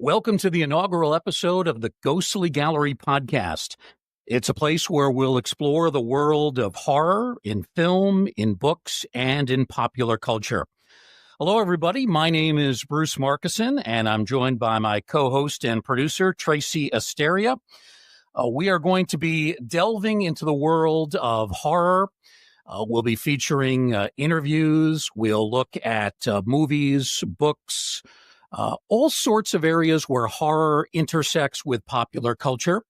Welcome to the inaugural episode of the Ghostly Gallery podcast. It's a place where we'll explore the world of horror in film, in books, and in popular culture. Hello, everybody. My name is Bruce Markison, and I'm joined by my co-host and producer, Tracy Asteria. We are going to be delving into the world of horror. We'll be featuring interviews. We'll look at movies, books, all sorts of areas where horror intersects with popular culture.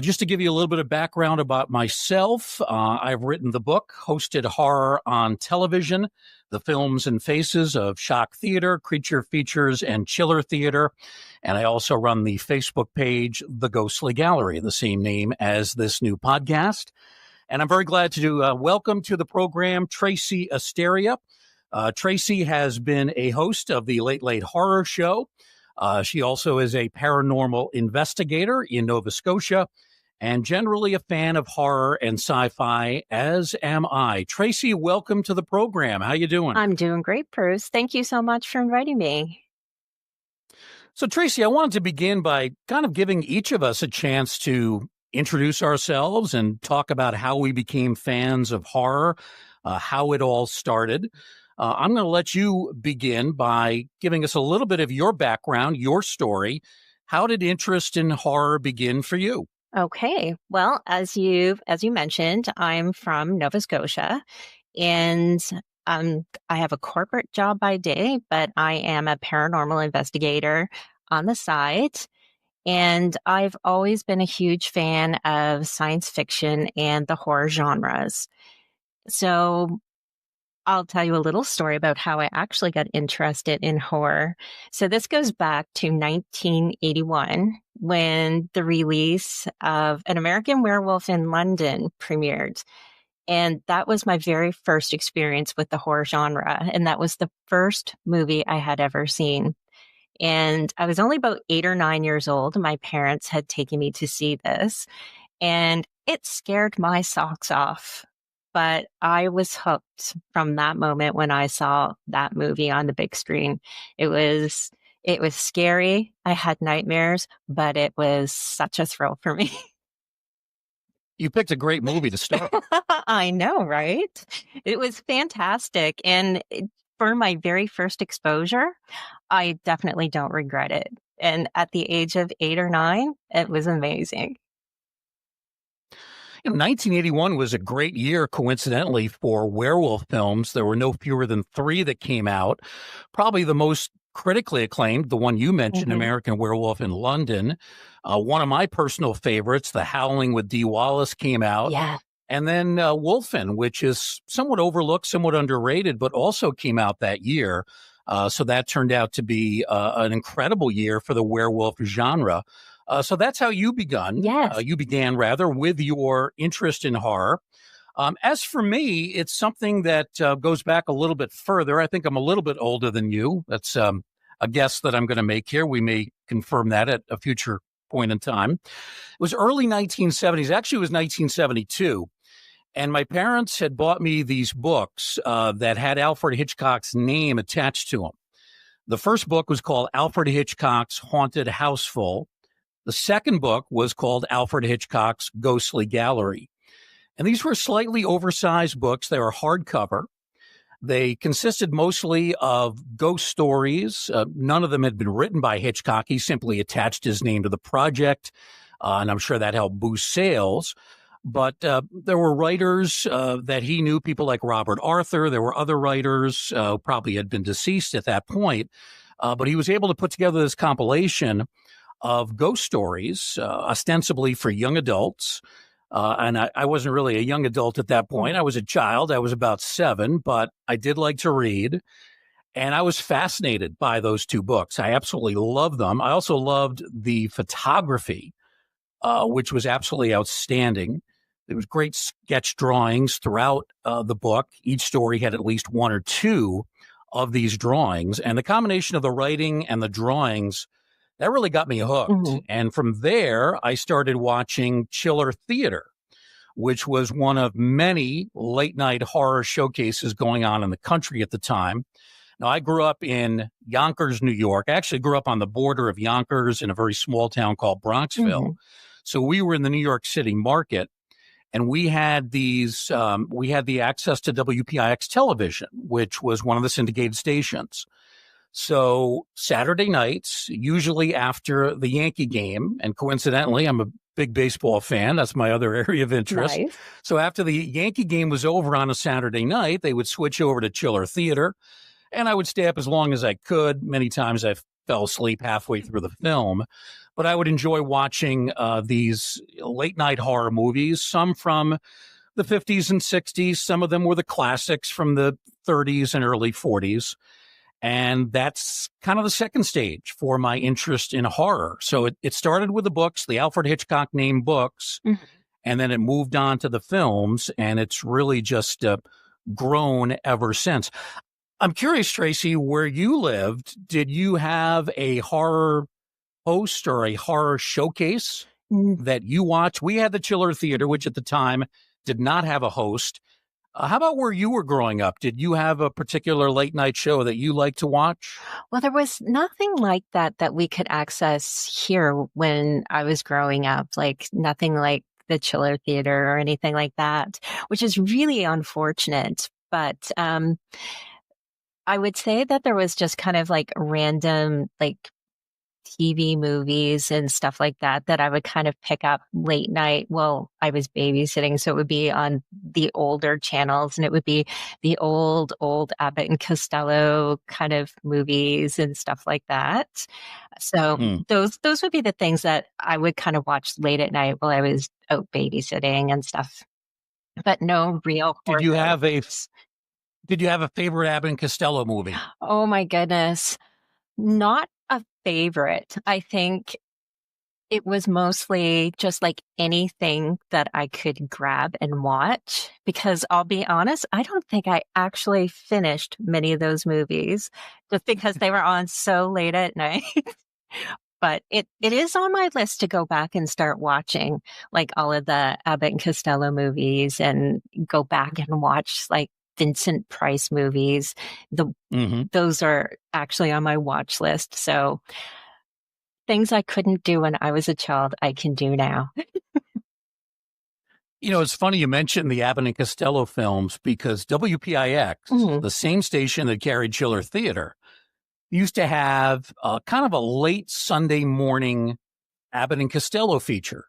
Just to give you a little bit of background about myself, I've written the book, hosted horror on television, the films and faces of shock theater, creature features, and chiller theater. And I also run the Facebook page, The Ghostly Gallery, the same name as this new podcast. And I'm very glad to welcome to the program Tracy Asteria. Tracy has been a host of the Late Late Horror Show. She also is a paranormal investigator in Nova Scotia and generally a fan of horror and sci-fi, as am I. Tracy, welcome to the program. How you doing? I'm doing great, Bruce. Thank you so much for inviting me. So, Tracy, I wanted to begin by kind of giving each of us a chance to introduce ourselves and talk about how we became fans of horror, how it all started. I'm going to let you begin by giving us a little bit of your background, your story. How did interest in horror begin for you? Okay. Well, as you mentioned, I'm from Nova Scotia, and I have a corporate job by day, but I am a paranormal investigator on the side. And I've always been a huge fan of science fiction and the horror genres. So I'll tell you a little story about how I actually got interested in horror. So this goes back to 1981 when the release of An American Werewolf in London premiered. And that was my very first experience with the horror genre. And that was the first movie I had ever seen. And I was only about 8 or 9 years old. My parents had taken me to see this, and it scared my socks off. But I was hooked from that moment when I saw that movie on the big screen. It was scary. I had nightmares, but it was such a thrill for me. You picked a great movie to start. I know, right? It was fantastic. And for my very first exposure, I definitely don't regret it. And at the age of 8 or 9, it was amazing. 1981 was a great year, coincidentally, for werewolf films. There were no fewer than 3 that came out. Probably the most critically acclaimed, the one you mentioned, American Werewolf in London. One of my personal favorites, The Howling with Dee Wallace, came out. Yeah. And then Wolfen, which is somewhat overlooked, somewhat underrated, but also came out that year. So that turned out to be an incredible year for the werewolf genre. So that's how you began. Yes. You began, rather, with your interest in horror. As for me, it's something that goes back a little bit further. I think I'm a little bit older than you. That's a guess that I'm going to make here. We may confirm that at a future point in time. It was early 1970s. Actually, it was 1972. And my parents had bought me these books that had Alfred Hitchcock's name attached to them. The first book was called Alfred Hitchcock's Haunted Houseful. The second book was called Alfred Hitchcock's Ghostly Gallery. And these were slightly oversized books. They were hardcover. They consisted mostly of ghost stories. None of them had been written by Hitchcock. He simply attached his name to the project, and I'm sure that helped boost sales. But there were writers that he knew, people like Robert Arthur. There were other writers who probably had been deceased at that point. But he was able to put together this compilation of ghost stories, ostensibly for young adults. And I wasn't really a young adult at that point. I was a child. I was about 7, but I did like to read. And I was fascinated by those 2 books. I absolutely loved them. I also loved the photography, which was absolutely outstanding. There was great sketch drawings throughout the book. Each story had at least 1 or 2 of these drawings. And the combination of the writing and the drawings, that really got me hooked. And from there, I started watching chiller theater, which was one of many late night horror showcases going on in the country at the time. Now, I grew up in Yonkers, New York. I actually grew up on the border of Yonkers in a very small town called Bronxville. So we were in the New York City market, and we had we had the access to WPIX television, which was one of the syndicated stations. So Saturday nights, usually after the Yankee game, and coincidentally, I'm a big baseball fan. That's my other area of interest. Nice. So after the Yankee game was over on a Saturday night, they would switch over to Chiller Theater, and I would stay up as long as I could. Many times I fell asleep halfway through the film, but I would enjoy watching these late night horror movies, some from the 50s and 60s. Some of them were the classics from the 30s and early 40s. And that's kind of the second stage for my interest in horror. So it started with the books, the Alfred Hitchcock named books, and then it moved on to the films, and it's really just grown ever since. I'm curious, Tracy, where you lived, did you have a horror host or a horror showcase that you watched? We had the Chiller Theater, which at the time did not have a host. How about where you were growing up? Did you have a particular late night show that you liked to watch? Well, there was nothing like that we could access here when I was growing up, like nothing like the Chiller Theater or anything like that, which is really unfortunate. But I would say that there was just kind of like random, like TV movies and stuff like that I would kind of pick up late night. Well, I was babysitting, so it would be on the older channels, and it would be the old Abbott and Costello kind of movies and stuff like that. So those would be the things that I would kind of watch late at night while I was out babysitting and stuff. But no real horror. Did you have a favorite Abbott and Costello movie? Oh my goodness. Not a favorite. I think it was mostly just like anything that I could grab and watch, because I'll be honest, I don't think I actually finished many of those movies just because they were on so late at night. But it is on my list to go back and start watching like all of the Abbott and Costello movies and go back and watch like Vincent Price movies. Those are actually on my watch list. So things I couldn't do when I was a child, I can do now. It's funny you mentioned the Abbott and Costello films, because WPIX, the same station that carried Chiller Theater, used to have kind of a late Sunday morning Abbott and Costello feature.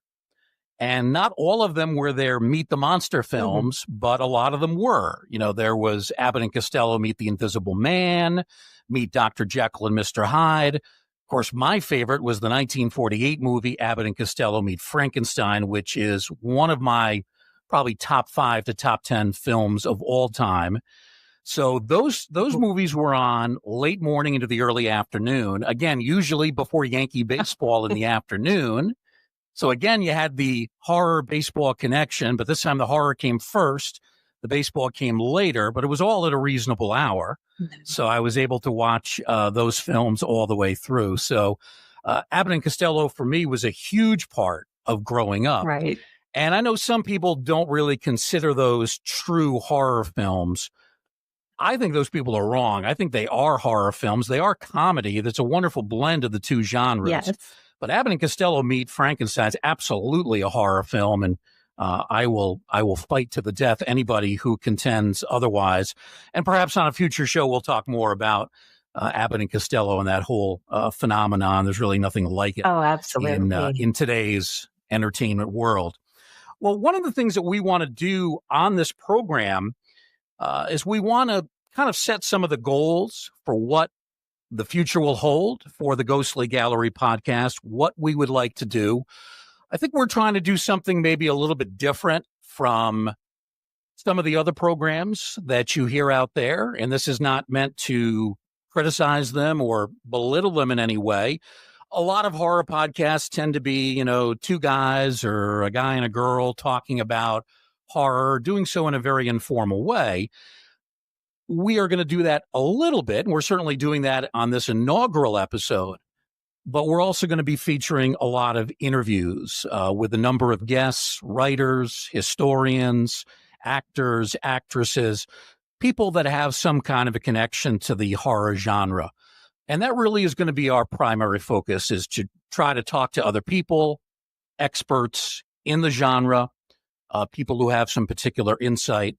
And not all of them were their Meet the Monster films, but a lot of them were. There was Abbott and Costello Meet the Invisible Man, Meet Dr. Jekyll and Mr. Hyde. Of course, my favorite was the 1948 movie Abbott and Costello Meet Frankenstein, which is one of my probably top 5 to top 10 films of all time. So those movies were on late morning into the early afternoon, again, usually before Yankee baseball in the afternoon. So again, you had the horror baseball connection, but this time the horror came first. The baseball came later, but it was all at a reasonable hour. So I was able to watch those films all the way through. So Abbott and Costello for me was a huge part of growing up. Right. And I know some people don't really consider those true horror films. I think those people are wrong. I think they are horror films. They are comedy. That's a wonderful blend of the two genres. Yes. But Abbott and Costello Meet Frankenstein is absolutely a horror film, and I will fight to the death anybody who contends otherwise. And perhaps on a future show we'll talk more about Abbott and Costello and that whole phenomenon. There's really nothing like it. Oh, absolutely. In today's entertainment world. Well, one of the things that we want to do on this program is we want to kind of set some of the goals for what the future will hold for the Ghostly Gallery podcast, what we would like to do. I think we're trying to do something maybe a little bit different from some of the other programs that you hear out there. And this is not meant to criticize them or belittle them in any way. A lot of horror podcasts tend to be, two guys or a guy and a girl talking about horror, doing so in a very informal way. We are going to do that a little bit, and we're certainly doing that on this inaugural episode. But we're also going to be featuring a lot of interviews with a number of guests, writers, historians, actors, actresses, people that have some kind of a connection to the horror genre. And that really is going to be our primary focus, is to try to talk to other people, experts in the genre, people who have some particular insight.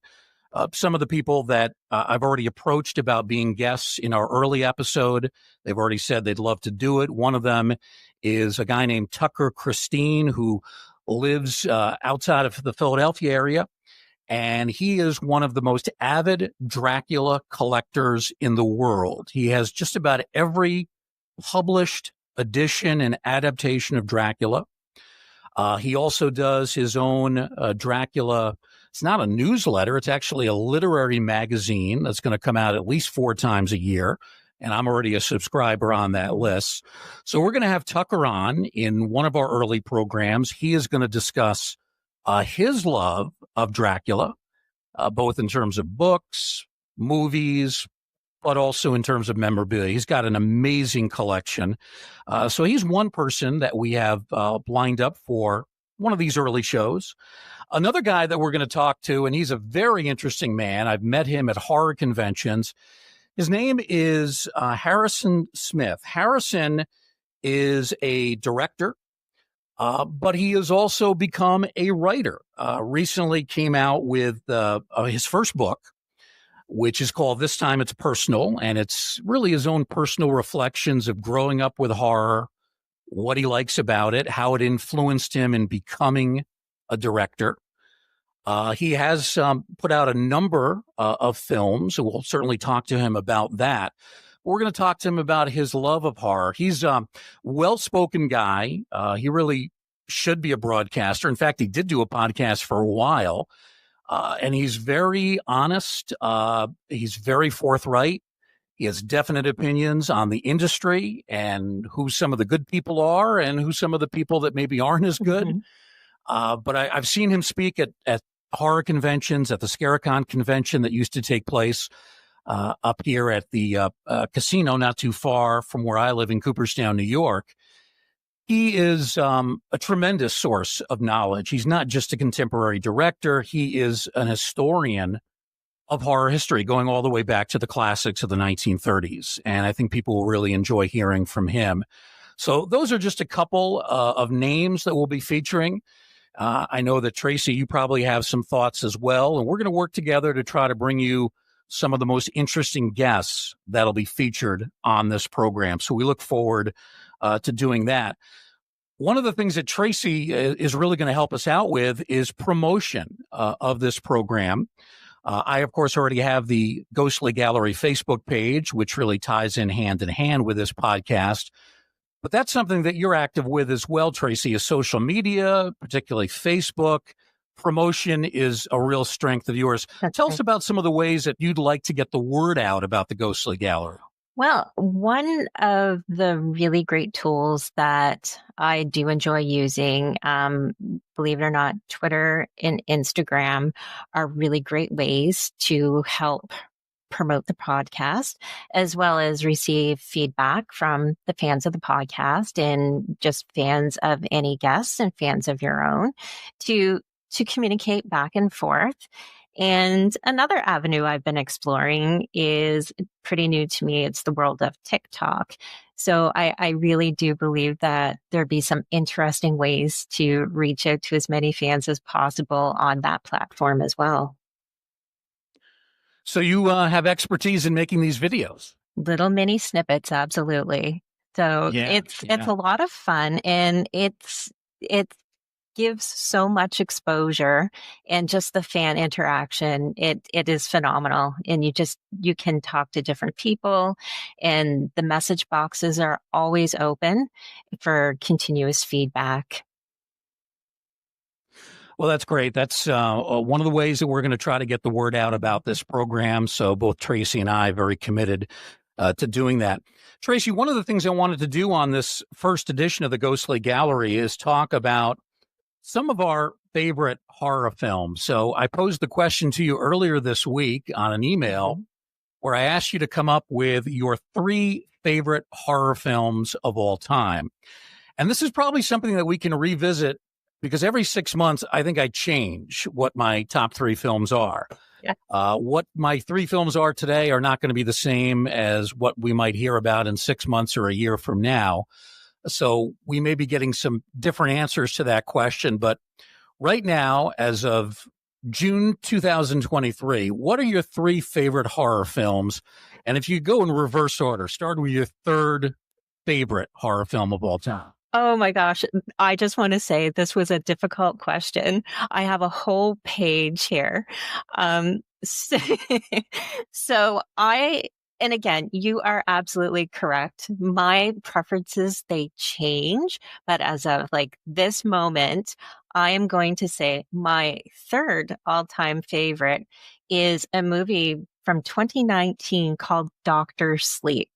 Some of the people that I've already approached about being guests in our early episode, they've already said they'd love to do it. One of them is a guy named Tucker Christine, who lives outside of the Philadelphia area. And he is one of the most avid Dracula collectors in the world. He has just about every published edition and adaptation of Dracula. He also does his own Dracula. It's not a newsletter. It's actually a literary magazine that's going to come out at least 4 times a year. And I'm already a subscriber on that list. So we're going to have Tucker on in one of our early programs. He is going to discuss his love of Dracula, both in terms of books, movies, but also in terms of memorabilia. He's got an amazing collection. So he's one person that we have lined up for one of these early shows. Another guy that we're going to talk to, and he's a very interesting man. I've met him at horror conventions. His name is Harrison Smith. Harrison is a director, but he has also become a writer. Recently came out with his first book, which is called This Time It's Personal, and it's really his own personal reflections of growing up with horror, what he likes about it, how it influenced him in becoming a director. He has put out a number of films, and we'll certainly talk to him about that. We're going to talk to him about his love of horror. He's a well-spoken guy. He really should be a broadcaster. In fact, he did do a podcast for a while, and he's very honest. He's very forthright. He has definite opinions on the industry and who some of the good people are and who some of the people that maybe aren't as good. Mm-hmm. But I've seen him speak at horror conventions, at the Scaricon convention that used to take place up here at the casino not too far from where I live in Cooperstown, New York. He is a tremendous source of knowledge. He's not just a contemporary director. He is an historian of horror history, going all the way back to the classics of the 1930s. And I think people will really enjoy hearing from him. So those are just a couple of names that we'll be featuring. I know that, Tracy, you probably have some thoughts as well. And we're going to work together to try to bring you some of the most interesting guests that'll be featured on this program. So we look forward to doing that. One of the things that Tracy is really going to help us out with is promotion of this program. I, of course, already have the Ghostly Gallery Facebook page, which really ties in hand with this podcast. But that's something that you're active with as well, Tracy, is social media, particularly Facebook. Promotion is a real strength of yours. Tell us about some of the ways that you'd like to get the word out about the Ghostly Gallery. Well, one of the really great tools that I do enjoy using, believe it or not, Twitter and Instagram are really great ways to help promote the podcast, as well as receive feedback from the fans of the podcast and just fans of any guests and fans of your own to communicate back and forth. And another avenue I've been exploring is pretty new to me. It's the world of TikTok. So I really do believe that there'd be some interesting ways to reach out to as many fans as possible on that platform as well. So you have expertise in making these videos? Little mini snippets, absolutely. So it's a lot of fun, and it gives so much exposure, and just the fan interaction. It is phenomenal. And you can talk to different people, and the message boxes are always open for continuous feedback. Well, that's great. That's one of the ways that we're going to try to get the word out about this program. So both Tracy and I are very committed to doing that. Tracy, one of the things I wanted to do on this first edition of the Ghostly Gallery is talk about some of our favorite horror films. So I posed the question to you earlier this week on an email where I asked you to come up with your 3 favorite horror films of all time. And this is probably something that we can revisit, because every 6 months, I think I change what my top 3 films are. Yeah. What my three films are today are not going to be the same as what we might hear about in 6 months or a year from now. So we may be getting some different answers to that question. But right now, as of June 2023, what are your three favorite horror films? And if you go in reverse order, start with your third favorite horror film of all time. Oh my gosh. I just want to say this was a difficult question. I have a whole page here. So, and again, you are absolutely correct. My preferences, they change, but as of like this moment, I am going to say my third all-time favorite is a movie from 2019 called Doctor Sleep.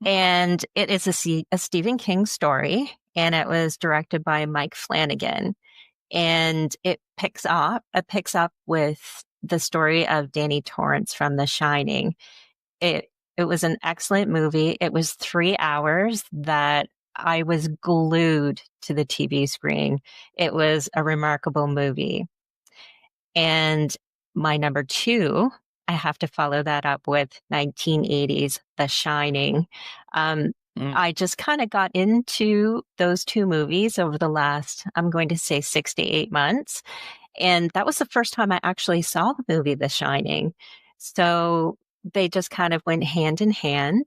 And it is a Stephen King story, and it was directed by Mike Flanagan. And it picks up with the story of Danny Torrance from The Shining. It was an excellent movie. It was 3 hours that I was glued to the TV screen. It was a remarkable movie. And my number two, I have to follow that up with 1980s The Shining. I just kind of got into those two movies over the last, I'm going to say 6 to 8 months. And that was the first time I actually saw the movie The Shining. So they just kind of went hand in hand.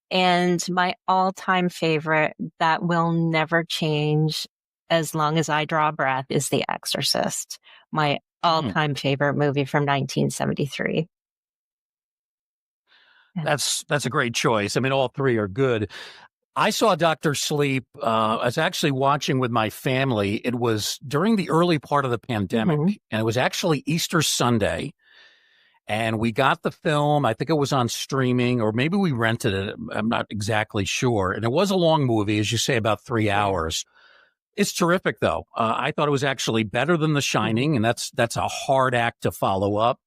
And my all-time favorite that will never change as long as I draw a breath is The Exorcist, my all-time favorite movie from 1973. That's a great choice. I mean, all three are good. I saw Dr. Sleep. I was actually watching with my family. It was during the early part of the pandemic, and it was actually Easter Sunday. And we got the film. I think it was on streaming, or maybe we rented it. I'm not exactly sure. And it was a long movie, as you say, about 3 hours. It's terrific, though. I thought it was actually better than The Shining, and that's a hard act to follow up.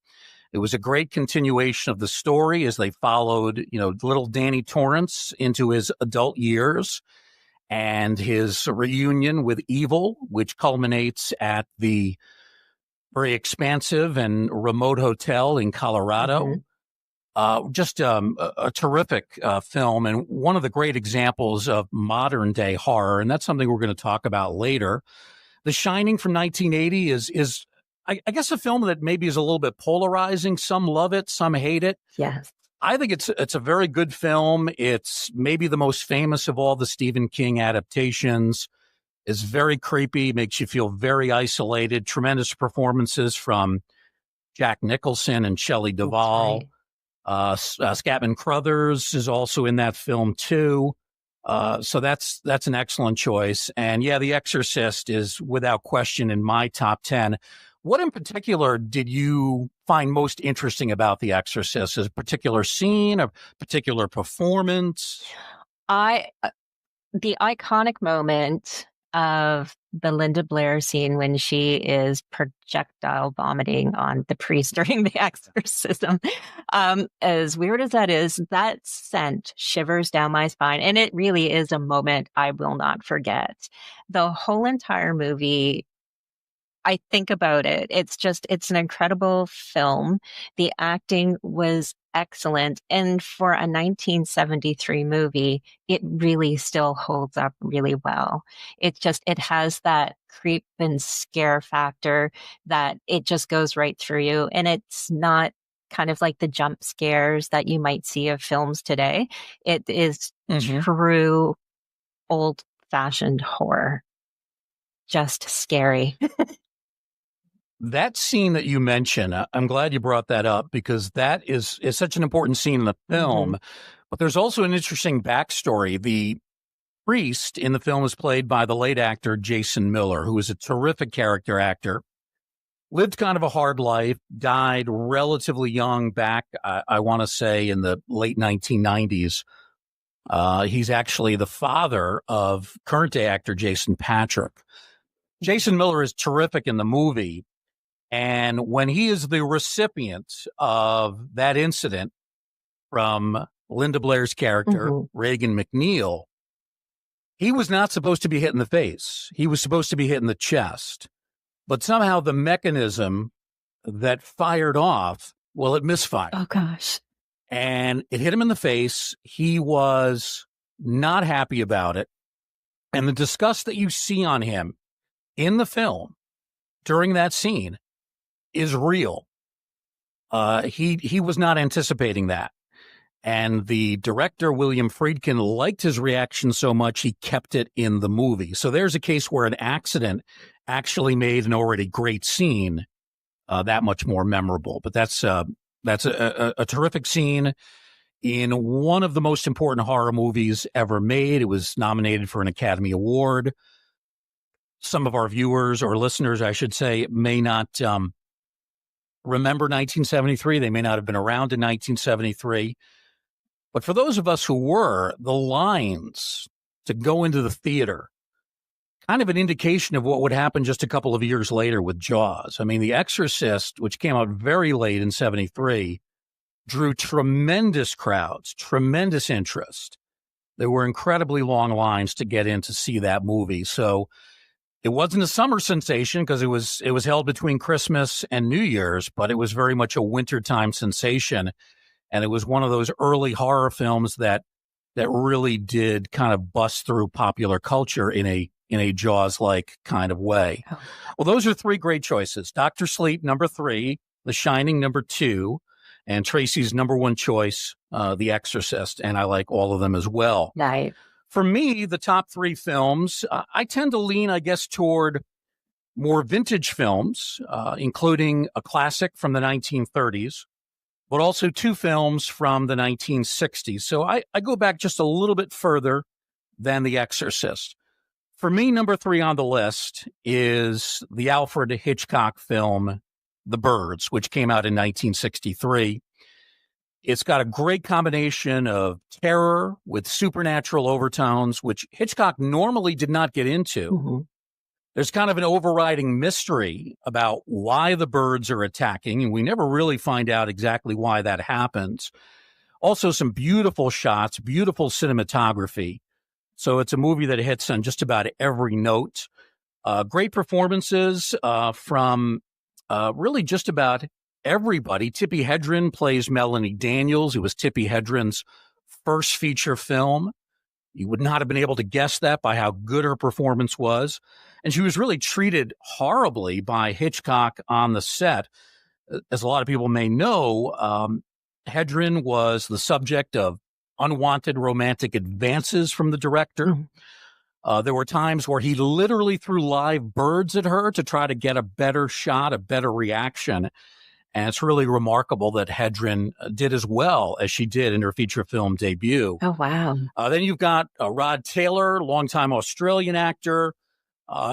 It was a great continuation of the story as they followed, little Danny Torrance into his adult years and his reunion with evil, which culminates at the very expansive and remote hotel in Colorado. Just a terrific film and one of the great examples of modern day horror. And that's something we're going to talk about later. The Shining from 1980 is I guess a film that maybe is a little bit polarizing. Some love it, some hate it. Yes. I think it's a very good film. It's maybe the most famous of all the Stephen King adaptations. It's very creepy, makes you feel very isolated. Tremendous performances from Jack Nicholson and Shelley Duvall. Scatman Crothers is also in that film too. So that's an excellent choice. And yeah, The Exorcist is without question in my top 10. What in particular did you find most interesting about The Exorcist? Is a particular scene, a particular performance? The iconic moment of the Linda Blair scene when she is projectile vomiting on the priest during the exorcism. As weird as that is, that sent shivers down my spine. And it really is a moment I will not forget. The whole entire movie, I think about it. It's an incredible film. The acting was excellent. And for a 1973 movie, it really still holds up really well. It has that creep and scare factor that it just goes right through you. And it's not kind of like the jump scares that you might see of films today. It is true old fashioned horror. Just scary. That scene that you mentioned, I'm glad you brought that up because that is such an important scene in the film. But there's also an interesting backstory. The priest in the film is played by the late actor Jason Miller, who is a terrific character actor. Lived kind of a hard life, died relatively young back, I want to say, in the late 1990s. He's actually the father of current day actor Jason Patric. Jason Miller is terrific in the movie. And when he is the recipient of that incident from Linda Blair's character, Reagan McNeil, he was not supposed to be hit in the face. He was supposed to be hit in the chest. But somehow the mechanism that fired off. Well, it misfired. Oh, gosh. And it hit him in the face. He was not happy about it. And the disgust that you see on him in the film during that scene is real. He was not anticipating that. And the director, William Friedkin, liked his reaction so much he kept it in the movie. So there's a case where an accident actually made an already great scene that much more memorable. But that's a terrific scene in one of the most important horror movies ever made. It was nominated for an Academy Award. Some of our viewers or listeners, I should say, may not remember 1973. They may not have been around in 1973. But for those of us who were, the lines to go into the theater, kind of an indication of what would happen just a couple of years later with Jaws. I mean, The Exorcist, which came out very late in 73, drew tremendous crowds, tremendous interest. There were incredibly long lines to get in to see that movie. So it wasn't a summer sensation because it was held between Christmas and New Year's, but it was very much a wintertime sensation. And it was one of those early horror films that really did kind of bust through popular culture in a Jaws-like kind of way. Oh. Well, those are three great choices. Dr. Sleep, number 3, The Shining, number 2, and Tracy's number 1 choice, The Exorcist. And I like all of them as well. Nice. For me, the top 3 films, I tend to lean, I guess, toward more vintage films, including a classic from the 1930s, but also 2 films from the 1960s. So I go back just a little bit further than The Exorcist. For me, number 3 on the list is the Alfred Hitchcock film, The Birds, which came out in 1963. It's got a great combination of terror with supernatural overtones, which Hitchcock normally did not get into. Mm-hmm. There's kind of an overriding mystery about why the birds are attacking, and we never really find out exactly why that happens. Also, some beautiful shots, beautiful cinematography. So it's a movie that hits on just about every note. Great performances from really just about everybody. Tippi Hedren plays Melanie Daniels. It was Tippi Hedren's first feature film. You would not have been able to guess that by how good her performance was. And she was really treated horribly by Hitchcock on the set. As a lot of people may know, Hedren was the subject of unwanted romantic advances from the director. There were times where he literally threw live birds at her to try to get a better shot, a better reaction. And it's really remarkable that Hedren did as well as she did in her feature film debut. Oh, wow. Then you've got Rod Taylor, longtime Australian actor.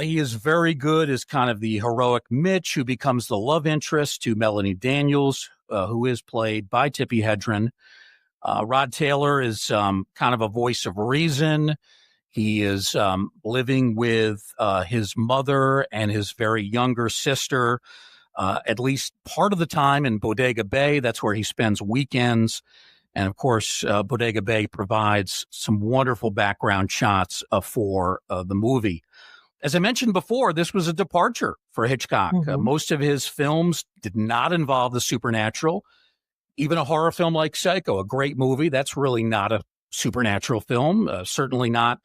He is very good as kind of the heroic Mitch who becomes the love interest to Melanie Daniels, who is played by Tippi Hedren. Rod Taylor is kind of a voice of reason. He is living with his mother and his very younger sister, at least part of the time in Bodega Bay. That's where he spends weekends. And of course, Bodega Bay provides some wonderful background shots for the movie. As I mentioned before, this was a departure for Hitchcock. Mm-hmm. Most of his films did not involve the supernatural. Even a horror film like Psycho, a great movie, that's really not a supernatural film. Certainly not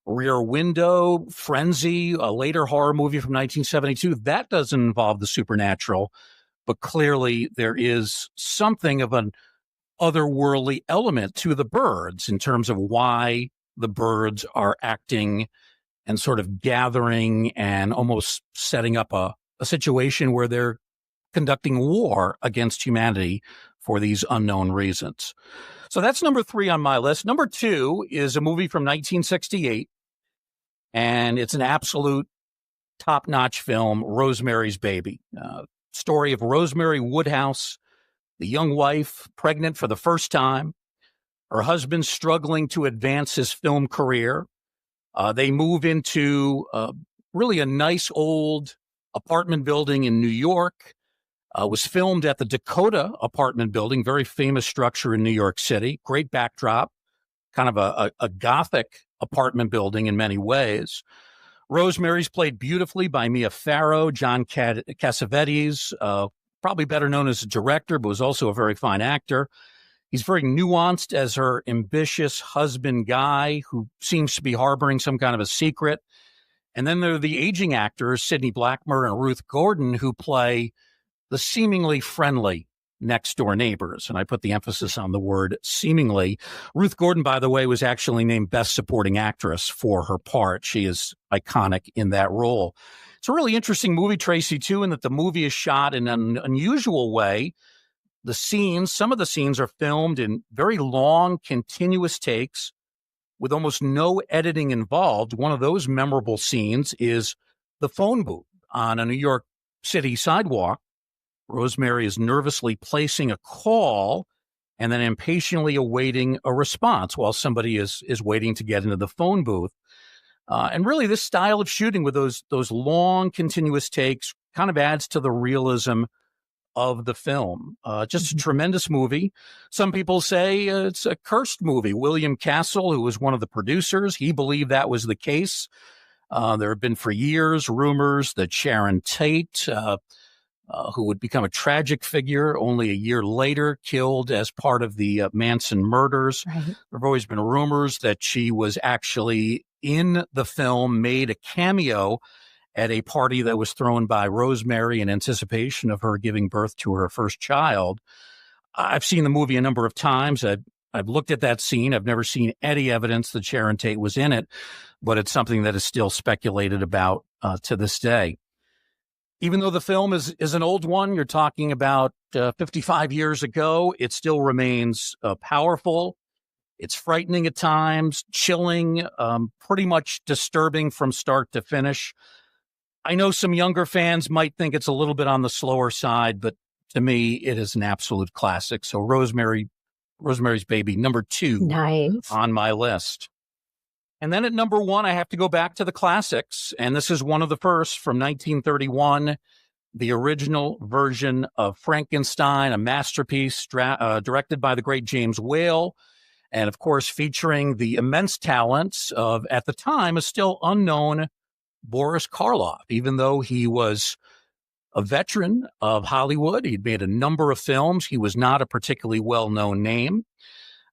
Rear Window, Frenzy, a later horror movie from 1972. That doesn't involve the supernatural, but clearly there is something of an otherworldly element to the birds in terms of why the birds are acting and sort of gathering and almost setting up a situation where they're conducting war against humanity for these unknown reasons. So that's number 3 on my list. Number 2 is a movie from 1968, and it's an absolute top-notch film, Rosemary's Baby. Story of Rosemary Woodhouse, the young wife, pregnant for the first time, her husband struggling to advance his film career. They move into really a nice old apartment building in New York. Was filmed at the Dakota apartment building, very famous structure in New York City. Great backdrop, kind of a Gothic apartment building in many ways. Rosemary's played beautifully by Mia Farrow, John Cassavetes, probably better known as a director, but was also a very fine actor. He's very nuanced as her ambitious husband, Guy, who seems to be harboring some kind of a secret. And then there are the aging actors, Sidney Blackmer and Ruth Gordon, who play the seemingly friendly next door neighbors. And I put the emphasis on the word seemingly. Ruth Gordon, by the way, was actually named Best Supporting Actress for her part. She is iconic in that role. It's a really interesting movie, Tracy, too, in that the movie is shot in an unusual way. Some of the scenes are filmed in very long, continuous takes with almost no editing involved. One of those memorable scenes is the phone booth on a New York City sidewalk. Rosemary is nervously placing a call and then impatiently awaiting a response while somebody is waiting to get into the phone booth. And really, this style of shooting with those long, continuous takes kind of adds to the realism of the film. Just a tremendous movie. Some people say it's a cursed movie. William Castle, who was one of the producers, he believed that was the case. There have been for years rumors that Sharon Tate, who would become a tragic figure only a year later, killed as part of the Manson murders. Right. There have always been rumors that she was actually in the film, made a cameo at a party that was thrown by Rosemary in anticipation of her giving birth to her first child. I've seen the movie a number of times. I've looked at that scene. I've never seen any evidence that Sharon Tate was in it, but it's something that is still speculated about to this day. Even though the film is an old one, you're talking about 55 years ago, it still remains powerful. It's frightening at times, chilling, pretty much disturbing from start to finish. I know some younger fans might think it's a little bit on the slower side, but to me, it is an absolute classic. So Rosemary's Baby, number 2 on my list. And then at number 1, I have to go back to the classics. And this is one of the first from 1931, the original version of Frankenstein, a masterpiece directed by the great James Whale. And of course, featuring the immense talents of, at the time, a still unknown Boris Karloff. Even though he was a veteran of Hollywood, he'd made a number of films, he was not a particularly well-known name.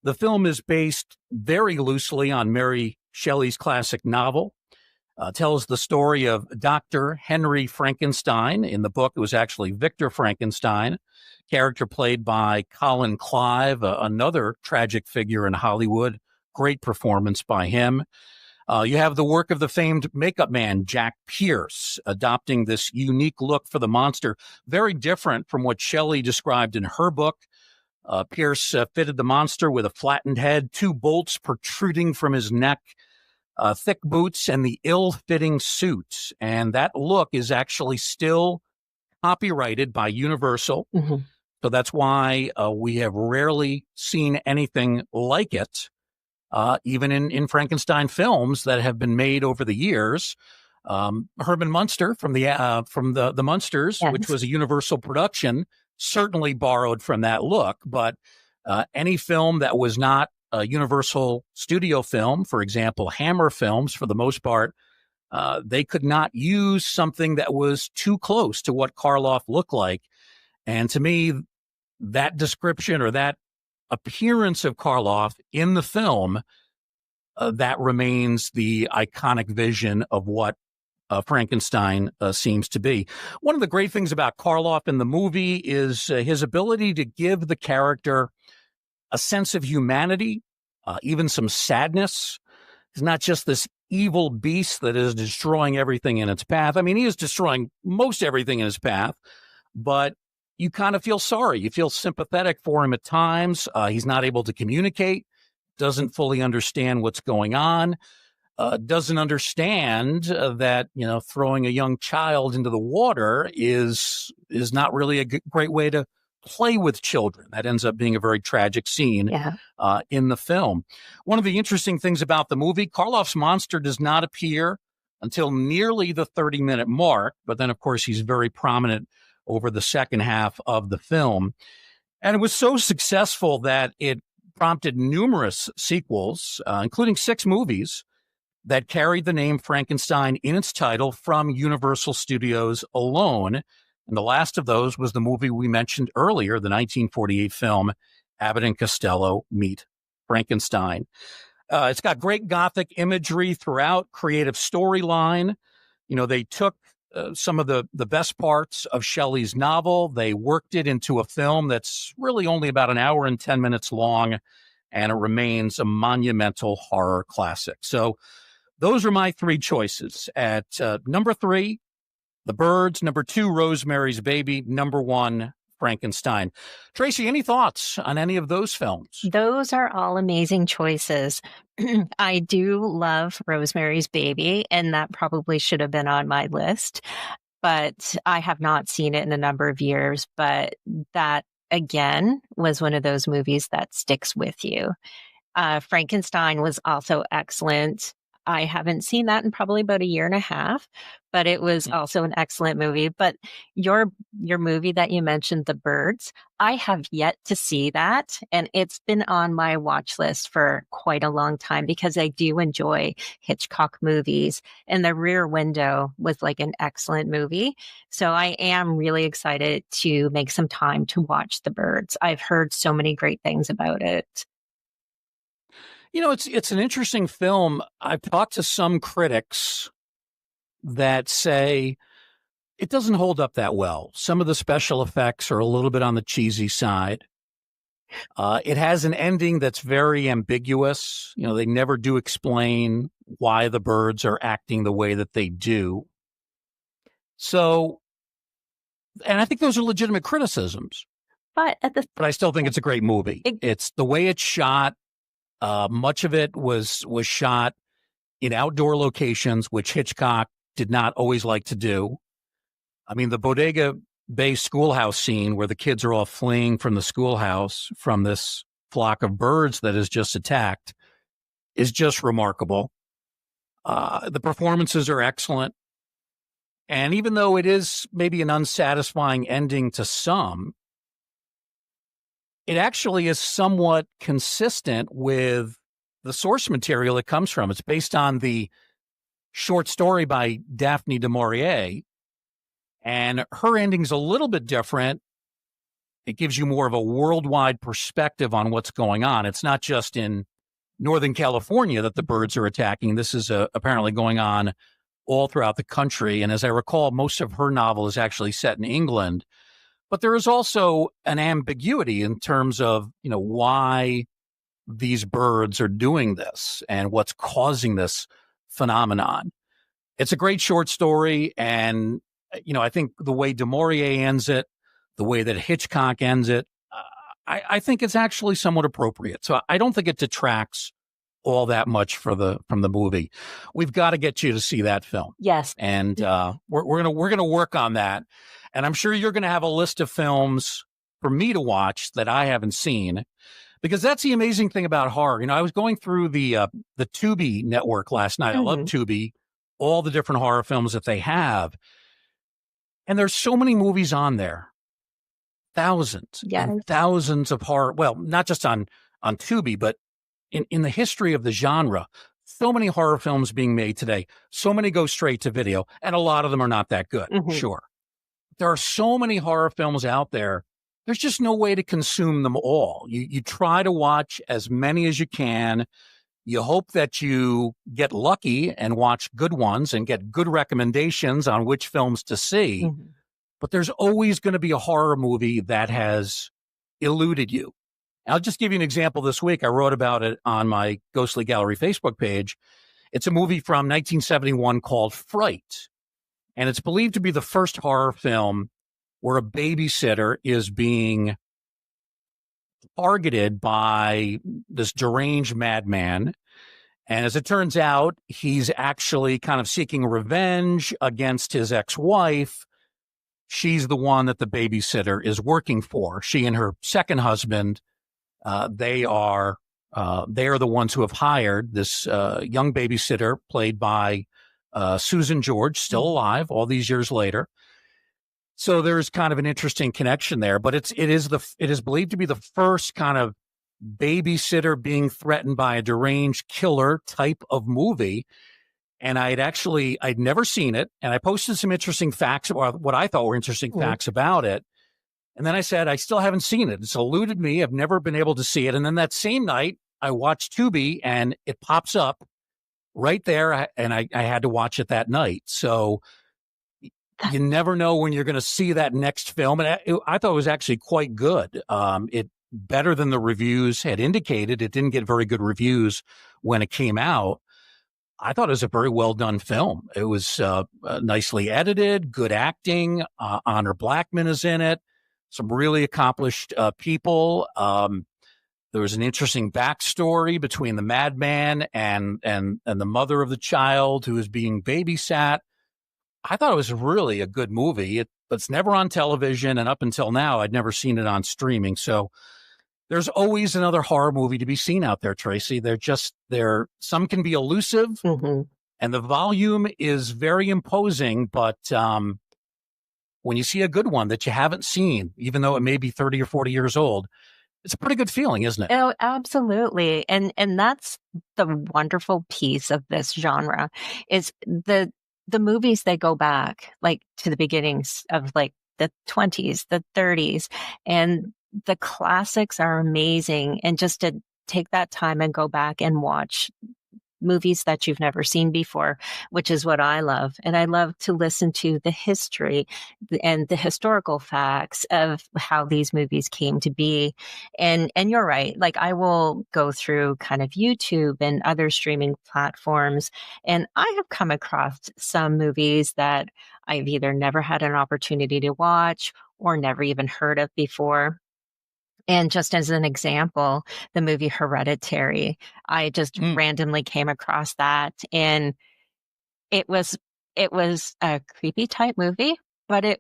The film is based very loosely on Mary Shelley's classic novel, tells the story of Dr. Henry Frankenstein. In the book, it was actually Victor Frankenstein, character played by Colin Clive, another tragic figure in Hollywood. Great performance by him. You have the work of the famed makeup man, Jack Pierce, adopting this unique look for the monster, very different from what Shelley described in her book. Pierce fitted the monster with a flattened head, 2 bolts protruding from his neck, thick boots, and the ill-fitting suit. And that look is actually still copyrighted by Universal. Mm-hmm. So that's why we have rarely seen anything like it. Even in Frankenstein films that have been made over the years. Herman Munster from the Munsters, yes, which was a Universal production, certainly borrowed from that look. But any film that was not a Universal studio film, for example, Hammer films, for the most part, they could not use something that was too close to what Karloff looked like. And to me, that description or that appearance of Karloff in the film, that remains the iconic vision of what Frankenstein seems to be. One of the great things about Karloff in the movie is his ability to give the character a sense of humanity, even some sadness. He's not just this evil beast that is destroying everything in its path. I mean, he is destroying most everything in his path, but you kind of feel sorry. You feel sympathetic for him at times. He's not able to communicate, doesn't fully understand what's going on, doesn't understand that, throwing a young child into the water is not really a great way to play with children. That ends up being a very tragic scene in the film. One of the interesting things about the movie, Karloff's monster does not appear until nearly the 30-minute mark, but then, of course, he's very prominent over the second half of the film. And it was so successful that it prompted numerous sequels, including 6 movies that carried the name Frankenstein in its title from Universal Studios alone. And the last of those was the movie we mentioned earlier, the 1948 film Abbott and Costello Meet Frankenstein. It's got great Gothic imagery throughout, creative storyline. They took some of the best parts of Shelley's novel. They worked it into a film that's really only about an hour and 10 minutes long, and it remains a monumental horror classic. So those are my three choices. At number 3, The Birds. Number 2, Rosemary's Baby. Number 1, Frankenstein. Tracy, any thoughts on any of those films? Those are all amazing choices. I do love Rosemary's Baby, and that probably should have been on my list, but I have not seen it in a number of years. But that, again, was one of those movies that sticks with you. Frankenstein was also excellent. I haven't seen that in probably about a year and a half, but it was also an excellent movie. But your movie that you mentioned, The Birds, I have yet to see that. And it's been on my watch list for quite a long time because I do enjoy Hitchcock movies. And The Rear Window was like an excellent movie. So I am really excited to make some time to watch The Birds. I've heard so many great things about it. It's an interesting film. I've talked to some critics that say it doesn't hold up that well. Some of the special effects are a little bit on the cheesy side. It has an ending that's very ambiguous. They never do explain why the birds are acting the way that they do. So, and I think those are legitimate criticisms. But I still think it's a great movie. It's the way it's shot. Much of it was shot in outdoor locations, which Hitchcock did not always like to do. I mean, the Bodega Bay schoolhouse scene where the kids are all fleeing from the schoolhouse from this flock of birds that is just attacked is just remarkable. The performances are excellent. And even though it is maybe an unsatisfying ending to some, it actually is somewhat consistent with the source material it comes from. It's based on the short story by Daphne du Maurier, and her ending's a little bit different. It gives you more of a worldwide perspective on what's going on. It's not just in Northern California that the birds are attacking. This is apparently going on all throughout the country. And as I recall, most of her novel is actually set in England. But there is also an ambiguity in terms of, why these birds are doing this and what's causing this phenomenon. It's a great short story. And, I think the way du Maurier ends it, the way that Hitchcock ends it, I think it's actually somewhat appropriate. So I don't think it detracts all that much from the movie. We've got to get you to see that film. Yes. And we're gonna work on that. And I'm sure you're going to have a list of films for me to watch that I haven't seen, because that's the amazing thing about horror. I was going through the Tubi network last night. Mm-hmm. I love Tubi, all the different horror films that they have. And there's so many movies on there, thousands and thousands of horror. Well, not just on Tubi, but in the history of the genre, so many horror films being made today. So many go straight to video, and a lot of them are not that good. Mm-hmm. Sure. There are so many horror films out there. There's just no way to consume them all. You try to watch as many as you can. You hope that you get lucky and watch good ones and get good recommendations on which films to see. Mm-hmm. But there's always going to be a horror movie that has eluded you. I'll just give you an example this week. I wrote about it on my Ghostly Gallery Facebook page. It's a movie from 1971 called Fright. And it's believed to be the first horror film where a babysitter is being targeted by this deranged madman. And as it turns out, he's actually kind of seeking revenge against his ex-wife. She's the one that the babysitter is working for. She and her second husband, they are the ones who have hired this young babysitter played by Susan George, still alive all these years later. So there's kind of an interesting connection there, but it is believed to be the first kind of babysitter being threatened by a deranged killer type of movie. And I'd never seen it. And I posted some interesting facts, or what I thought were interesting Mm. facts about it. And then I said, I still haven't seen it. It's eluded me. I've never been able to see it. And then that same night, I watched Tubi and it pops up right there. And I had to watch it that night. So you never know when you're going to see that next film. And I thought it was actually quite good. It better than the reviews had indicated. It didn't get very good reviews when it came out. I thought it was a very well done film. It was nicely edited, good acting. Honor Blackman is in it. Some really accomplished people. There was an interesting backstory between the madman and the mother of the child who was being babysat. I thought it was really a good movie. It's never on television, and up until now, I'd never seen it on streaming. So there's always another horror movie to be seen out there, Tracy. Some can be elusive, Mm-hmm. and the volume is very imposing. But when you see a good one that you haven't seen, even though it may be 30 or 40 years old, it's a pretty good feeling, isn't it? Oh, absolutely. And that's the wonderful piece of this genre is the movies that go back like to the beginnings of like the 20s, the 30s, and the classics are amazing. And just to take that time and go back and watch movies that you've never seen before, which is what I love. And I love to listen to the history and the historical facts of how these movies came to be. And you're right. Like I will go through kind of YouTube and other streaming platforms, and I have come across some movies that I've either never had an opportunity to watch or never even heard of before. And just as an example, the movie Hereditary, I just Mm. randomly came across that, and it was it was a creepy type movie, but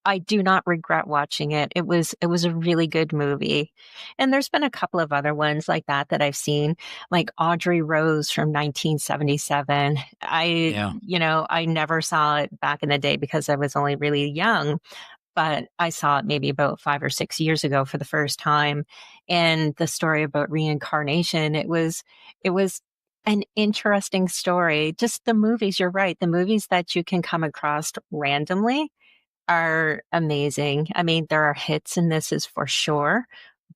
I do not regret watching it. It was a really good movie. And there's been a couple of other ones like that I've seen, like Audrey Rose from 1977. Yeah. I never saw it back in the day because I was only really young, but I saw it maybe about 5 or 6 years ago for the first time. And the story about reincarnation, it was an interesting story. Just the movies, you're right. The movies that you can come across randomly are amazing. I mean, there are hits in this is for sure,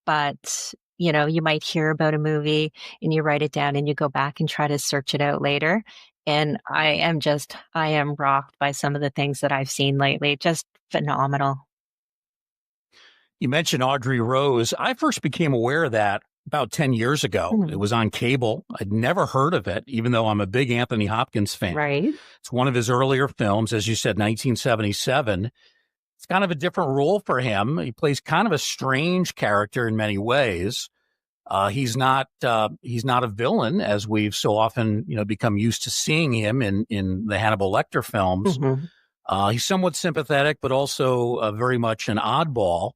but you might hear about a movie and you write it down and you go back and try to search it out later. And I am rocked by some of the things that I've seen lately. Just phenomenal. You mentioned Audrey Rose. I first became aware of that about 10 years ago. It Mhm. was on cable. I'd never heard of it, even though I'm a big Anthony Hopkins fan. Right? It's one of his earlier films, as you said, 1977. It's kind of a different role for him. He plays kind of a strange character in many ways. He's not a villain, as we've so often become used to seeing him in the Hannibal Lecter films. Mhm. He's somewhat sympathetic, but also very much an oddball.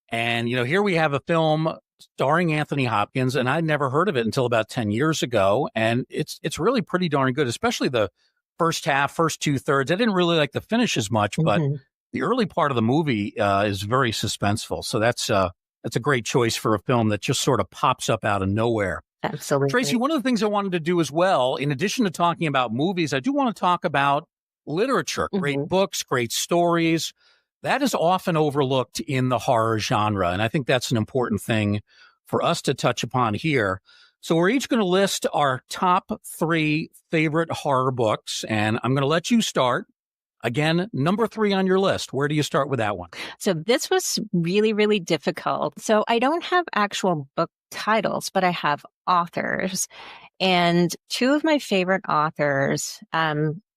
And here we have a film starring Anthony Hopkins, and I'd never heard of it until about 10 years ago. And it's really pretty darn good, especially the first half, first two thirds. I didn't really like the finish as much, but Mhm. the early part of the movie is very suspenseful. So that's a great choice for a film that just sort of pops up out of nowhere. Tracy, Absolutely. one of the things I wanted to do as well, in addition to talking about movies, I do want to talk about literature, great Mhm. books, great stories. That is often overlooked in the horror genre. And I think that's an important thing for us to touch upon here. So we're each going to list our top 3 favorite horror books. And I'm going to let you start. Again, number 3 on your list. Where do you start with that one? So this was really, really difficult. So I don't have actual book titles, but I have authors. And two of my favorite authors,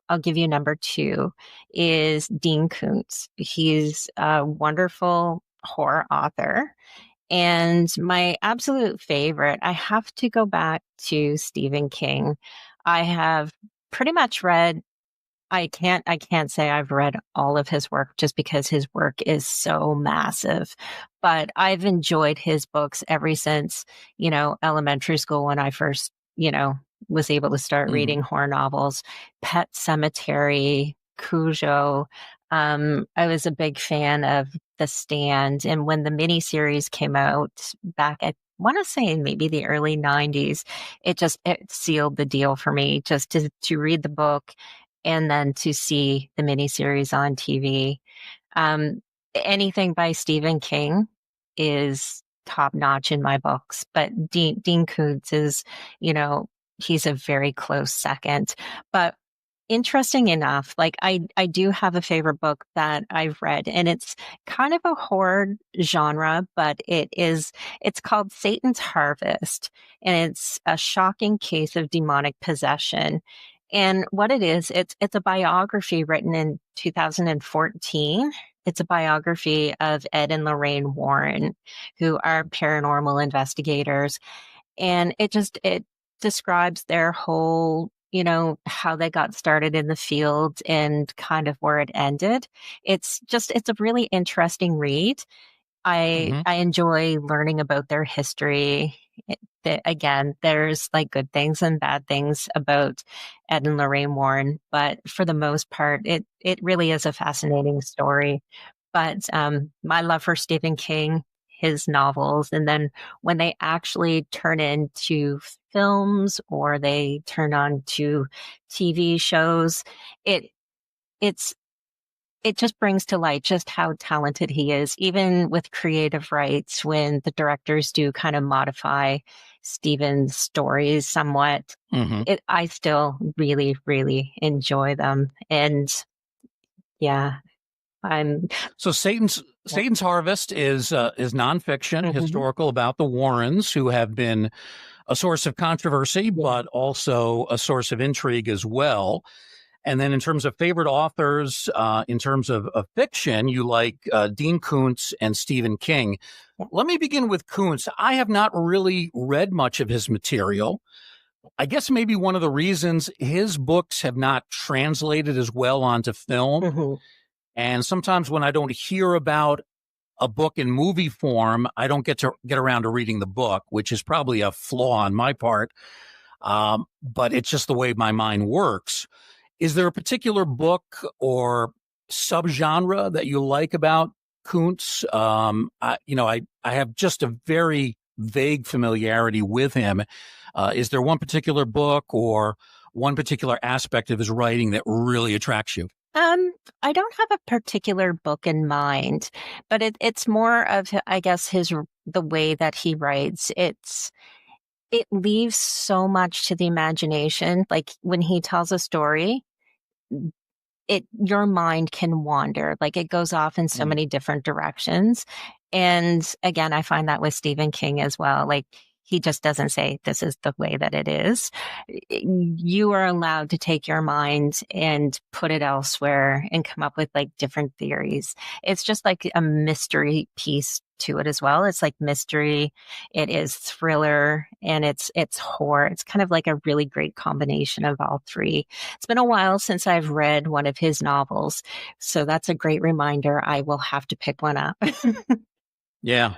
I'll give you number 2, is Dean Koontz. He's a wonderful horror author. And my absolute favorite, I have to go back to Stephen King. I have pretty much read I can't say I've read all of his work just because his work is so massive, but I've enjoyed his books ever since, elementary school when I first, was able to start Mm. reading horror novels. Pet Cemetery, Cujo. I was a big fan of The Stand, and when the miniseries came out back, I want to say maybe the early 90s. It sealed the deal for me just to read the book and then to see the miniseries on TV. Um, Anything by Stephen King is top notch in my books, but Dean Koontz is, you know, he's a very close second. But interesting enough, like I do have a favorite book that I've read, and it's kind of a horror genre, but it's called Satan's Harvest, and it's a shocking case of demonic possession. And what it is, it's a biography written in 2014. It's a biography of Ed and Lorraine Warren, who are paranormal investigators. And it describes their whole, how they got started in the field and kind of where it ended. It's a really interesting read. Hmm. I enjoy learning about their history. Again, there's like good things and bad things about Ed and Lorraine Warren, but for the most part, it really is a fascinating story. But my love for Stephen King, his novels, and then when they actually turn into films or they turn on to TV shows, it it's it just brings to light just how talented he is, even with creative rights, when the directors do kind of modify Stephen's stories somewhat. Hmm. I still really, really enjoy them. And yeah, I'm, So Satan's Harvest is nonfiction, mhm, historical about the Warrens, who have been a source of controversy, yeah. but also a source of intrigue as well. And then in terms of favorite authors, in terms of fiction, you like Dean Koontz and Stephen King. Yeah. Let me begin with Koontz. I have not really read much of his material. I guess maybe one of the reasons his books have not translated as well onto film. Mhm. And sometimes when I don't hear about a book in movie form, I don't get around to reading the book, which is probably a flaw on my part. But it's just the way my mind works. Is there a particular book or subgenre that you like about Kuntz? I have just a very vague familiarity with him. Is there one particular book or one particular aspect of his writing that really attracts you? Um, I don't have a particular book in mind, but it's more of, I guess, the way that he writes. It leaves so much to the imagination. Like when he tells a story, your mind can wander. Like it goes off in so Mm. many different directions. And again, I find that with Stephen King as well. Like he just doesn't say this is the way that it is. You are allowed to take your mind and put it elsewhere and come up with like different theories. It's just like a mystery piece to it as well. It's like mystery, it is thriller, and it's horror. It's kind of like a really great combination of all three. It's been a while since I've read one of his novels, so that's a great reminder. I will have to pick one up. Yeah.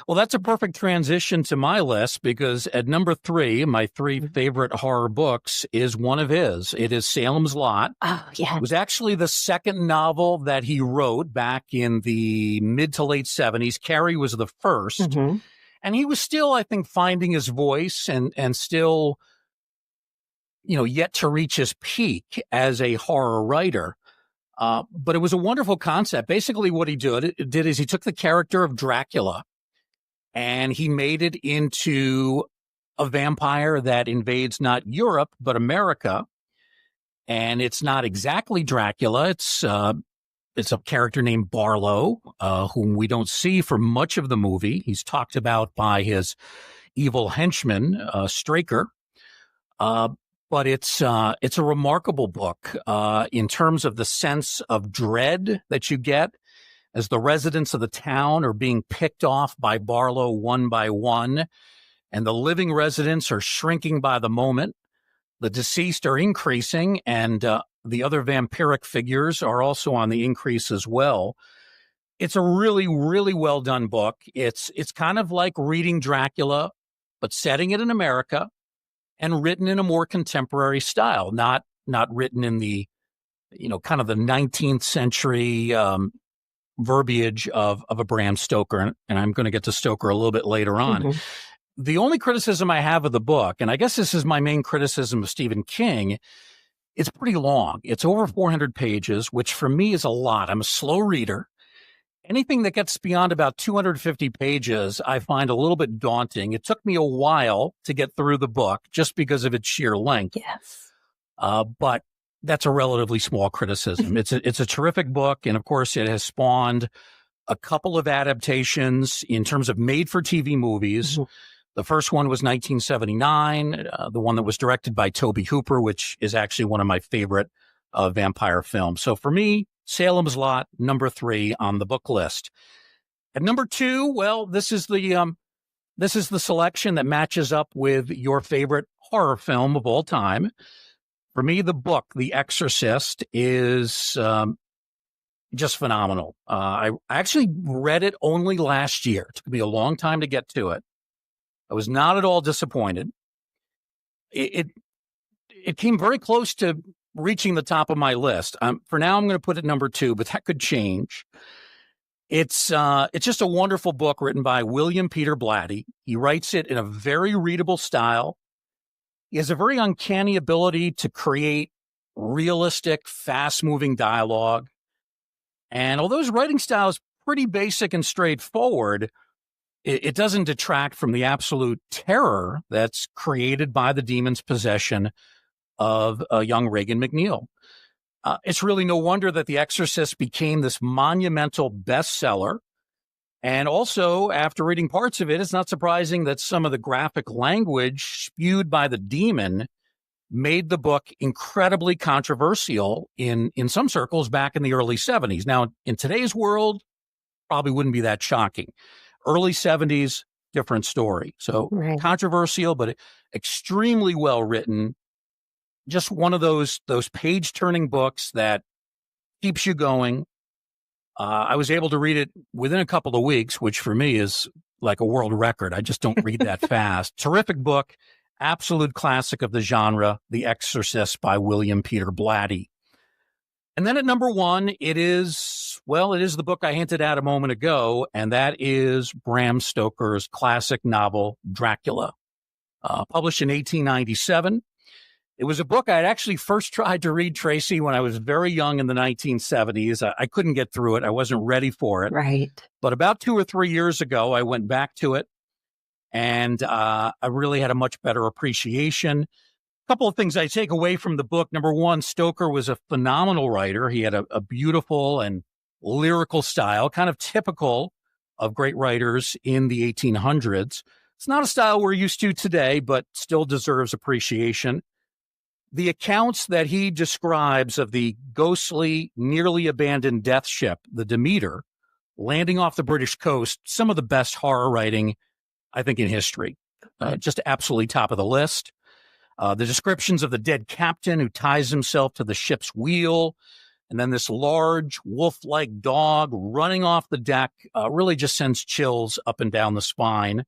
Well, that's a perfect transition to my list because at number 3, my 3 favorite horror books is one of his. It is Salem's Lot. Oh, yeah. It was actually the second novel that he wrote back in the mid to late 70s. Carrie was the first. Hmm. And he was still, I think, finding his voice and still, yet to reach his peak as a horror writer. But it was a wonderful concept. Basically, what he did is he took the character of Dracula and he made it into a vampire that invades not Europe, but America. And it's not exactly Dracula. It's a character named Barlow, whom we don't see for much of the movie. He's talked about by his evil henchman, Straker. Uh, but it's a remarkable book in terms of the sense of dread that you get as the residents of the town are being picked off by Barlow one by one, and the living residents are shrinking by the moment. The deceased are increasing, and the other vampiric figures are also on the increase as well. It's a really, really well done book. It's kind of like reading Dracula, but setting it in America and written in a more contemporary style, not written in the kind of the 19th century verbiage of a Bram Stoker. And I'm going to get to Stoker a little bit later on. Hmm. the only criticism I have of the book, and I guess this is my main criticism of Stephen King, it's pretty long. It's over 400 pages, which for me is a lot. I'm a slow reader. Anything that gets beyond about 250 pages, I find a little bit daunting. It took me a while to get through the book just because of its sheer length. Yes. But that's a relatively small criticism. It's a terrific book. And of course, it has spawned a couple of adaptations in terms of made for TV movies. Mm-hmm. The first one was 1979, the one that was directed by Tobe Hooper, which is actually one of my favorite vampire films. So for me, Salem's Lot, number 3 on the book list. At number 2, well, this is the selection that matches up with your favorite horror film of all time. For me, the book, The Exorcist, is just phenomenal. I actually read it only last year. It took me a long time to get to it. I was not at all disappointed. It came very close to reaching the top of my list. For now, I'm going to put it number 2, but that could change. It's just a wonderful book written by William Peter Blatty. He writes it in a very readable style. He has a very uncanny ability to create realistic, fast-moving dialogue. And although his writing style is pretty basic and straightforward, it doesn't detract from the absolute terror that's created by the demon's possession of young Regan MacNeil. It's really no wonder that The Exorcist became this monumental bestseller. And also, after reading parts of it, it's not surprising that some of the graphic language spewed by the demon made the book incredibly controversial in some circles back in the early 70s. Now, in today's world, probably wouldn't be that shocking. Early 70s, different story. So right. Controversial, but extremely well written. Just one of those page-turning books that keeps you going. I was able to read it within a couple of weeks, which for me is like a world record. I just don't read that fast. Terrific book, absolute classic of the genre, The Exorcist by William Peter Blatty. And then at number 1, it is the book I hinted at a moment ago, and that is Bram Stoker's classic novel, Dracula, published in 1897. It was a book I had actually first tried to read, Tracy, when I was very young in the 1970s. I couldn't get through it. I wasn't ready for it. Right. But about 2 or 3 years ago, I went back to it, and I really had a much better appreciation. A couple of things I take away from the book. Number 1, Stoker was a phenomenal writer. He had a beautiful and lyrical style, kind of typical of great writers in the 1800s. It's not a style we're used to today, but still deserves appreciation. The accounts that he describes of the ghostly, nearly abandoned death ship, the Demeter, landing off the British coast, some of the best horror writing, I think, in history. Just absolutely top of the list. The descriptions of the dead captain who ties himself to the ship's wheel, and then this large wolf-like dog running off the deck really just sends chills up and down the spine.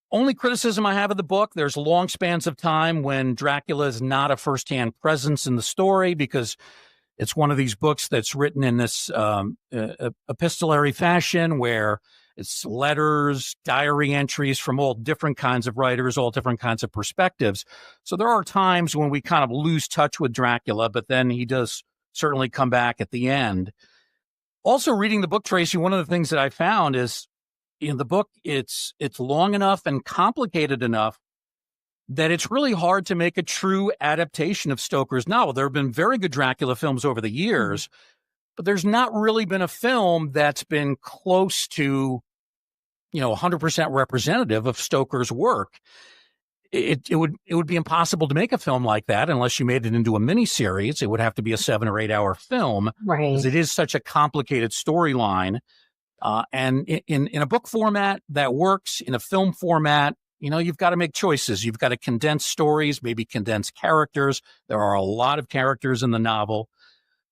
Only criticism I have of the book, there's long spans of time when Dracula is not a firsthand presence in the story because it's one of these books that's written in this epistolary fashion where it's letters, diary entries from all different kinds of writers, all different kinds of perspectives. So there are times when we kind of lose touch with Dracula, but then he does certainly come back at the end. Also, reading the book, Tracy, one of the things that I found is in the book, it's long enough and complicated enough that it's really hard to make a true adaptation of Stoker's novel. There have been very good Dracula films over the years, but there's not really been a film that's been close to, 100% representative of Stoker's work. It would be impossible to make a film like that unless you made it into a miniseries. It would have to be a 7 or 8 hour film, right? Because it is such a complicated storyline. And in a book format that works, in a film format, you've got to make choices. You've got to condense stories, maybe condense characters. There are a lot of characters in the novel.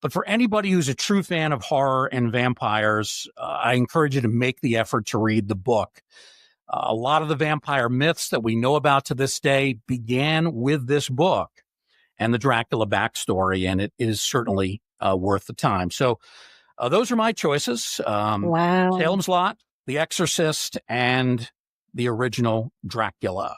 But for anybody who's a true fan of horror and vampires, I encourage you to make the effort to read the book. A lot of the vampire myths that we know about to this day began with this book and the Dracula backstory, and it is certainly worth the time. So those are my choices. Wow. Salem's Lot, The Exorcist, and the original Dracula.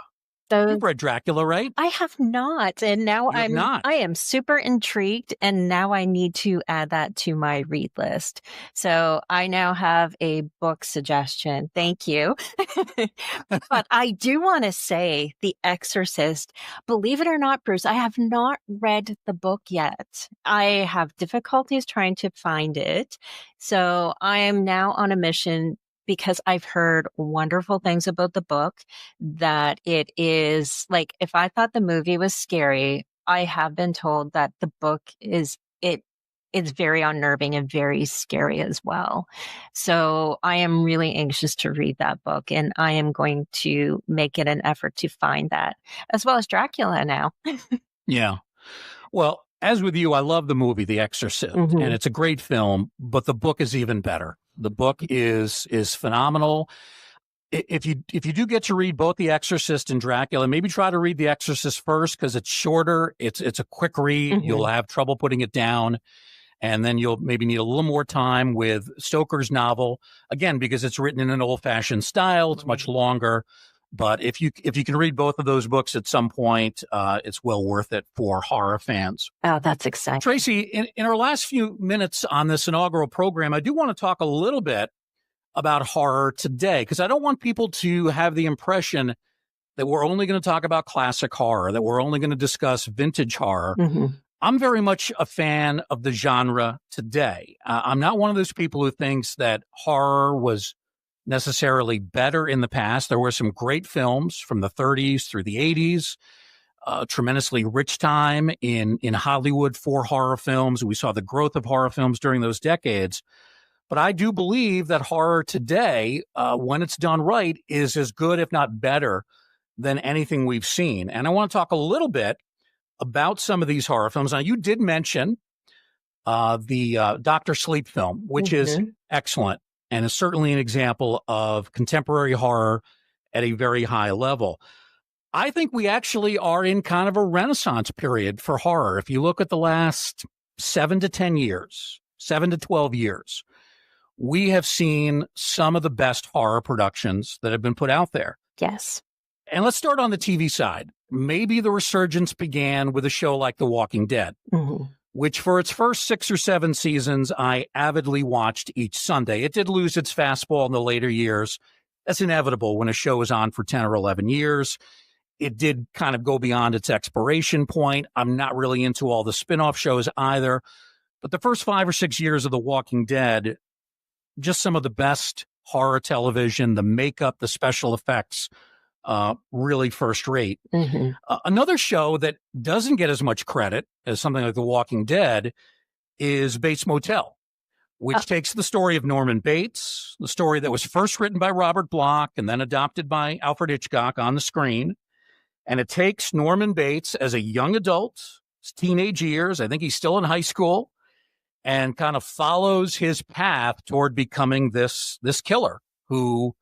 Those You've read Dracula, right? I have not. And now You have not. I am super intrigued, and now I need to add that to my read list. So I now have a book suggestion. Thank you. But I do want to say The Exorcist, believe it or not, Bruce, I have not read the book yet. I have difficulties trying to find it. So I am now on a mission because I've heard wonderful things about the book, that it is like, if I thought the movie was scary, I have been told that the book it's very unnerving and very scary as well. So I am really anxious to read that book, and I am going to make it an effort to find that, as well as Dracula now. Yeah. Well, as with you, I love the movie The Exorcist, and it's a great film, but the book is even better. The book is phenomenal. If you do get to read both The Exorcist and Dracula, maybe try to read The Exorcist first, because it's shorter. It's a quick read. You'll have trouble putting it down, and then you'll maybe need a little more time with Stoker's novel, again, because it's written in an old-fashioned style. It's much longer. But if you can read both of those books at some point, it's well worth it for horror fans. Oh, that's exciting. Tracy, in our last few minutes on this inaugural program, I do want to talk a little bit about horror today, because I don't want people to have the impression that we're only going to talk about classic horror, that we're only going to discuss vintage horror. I'm very much a fan of the genre today. I'm not one of those people who thinks that horror was necessarily better in the past. There were some great films from the 30s through the 80s, tremendously rich time in Hollywood for horror films. We saw the growth of horror films during those decades. But I do believe that horror today, when it's done right, is as good, if not better, than anything we've seen. And I want to talk a little bit about some of these horror films. Now, you did mention the Dr. Sleep film, which is excellent, and is certainly an example of contemporary horror at a very high level. I think we actually are in kind of a renaissance period for horror. If you look at the last 7 to 10 years, 7 to 12 years, we have seen some of the best horror productions that have been put out there. Yes. And let's start on the TV side. Maybe the resurgence began with a show like The Walking Dead, which for its first 6 or 7 seasons, I avidly watched each Sunday. It did lose its fastball in the later years. That's inevitable when a show is on for 10 or 11 years. It did kind of go beyond its expiration point. I'm not really into all the spin-off shows either. But the first 5 or 6 years of The Walking Dead, just some of the best horror television, the makeup, the special effects, really first rate. Another show that doesn't get as much credit as something like The Walking Dead is Bates Motel, which takes the story of Norman Bates, the story that was first written by Robert Bloch and then adopted by Alfred Hitchcock on the screen. And it takes Norman Bates as a young adult, his teenage years, I think he's still in high school, and kind of follows his path toward becoming this killer who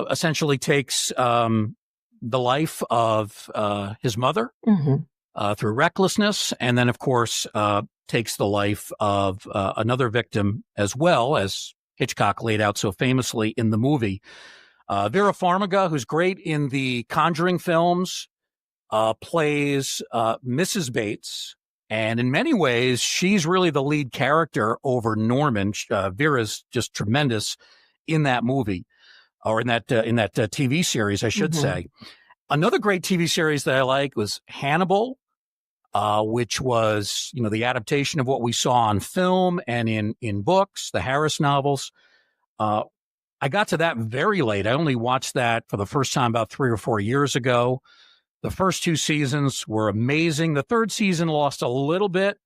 essentially takes the life of his mother through recklessness, and then, of course, takes the life of another victim as well, as Hitchcock laid out so famously in the movie. Vera Farmiga, who's great in the Conjuring films, plays Mrs. Bates, and in many ways, she's really the lead character over Norman. Vera's just tremendous in that movie. Or in that TV series, I should say. Another great TV series that I like was Hannibal, which was, the adaptation of what we saw on film and in books, the Harris novels. I got to that very late. I only watched that for the first time about 3 or 4 years ago. The first 2 seasons were amazing. The third season lost a little bit,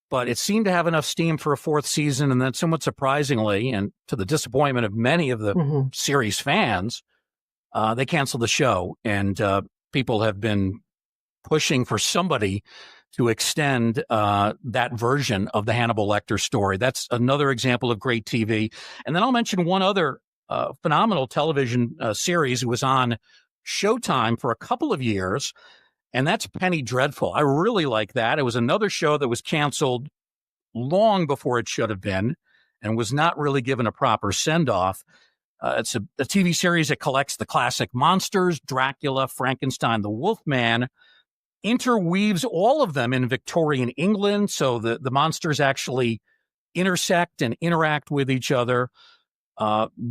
but it seemed to have enough steam for a 4th season. And then somewhat surprisingly, and to the disappointment of many of the series fans, they canceled the show. And people have been pushing for somebody to extend that version of the Hannibal Lecter story. That's another example of great TV. And then I'll mention one other phenomenal television series. It was on Showtime for a couple of years, and that's Penny Dreadful. I really like that. It was another show that was canceled long before it should have been and was not really given a proper send-off. It's a TV series that collects the classic monsters, Dracula, Frankenstein, the Wolfman, interweaves all of them in Victorian England. So the monsters actually intersect and interact with each other.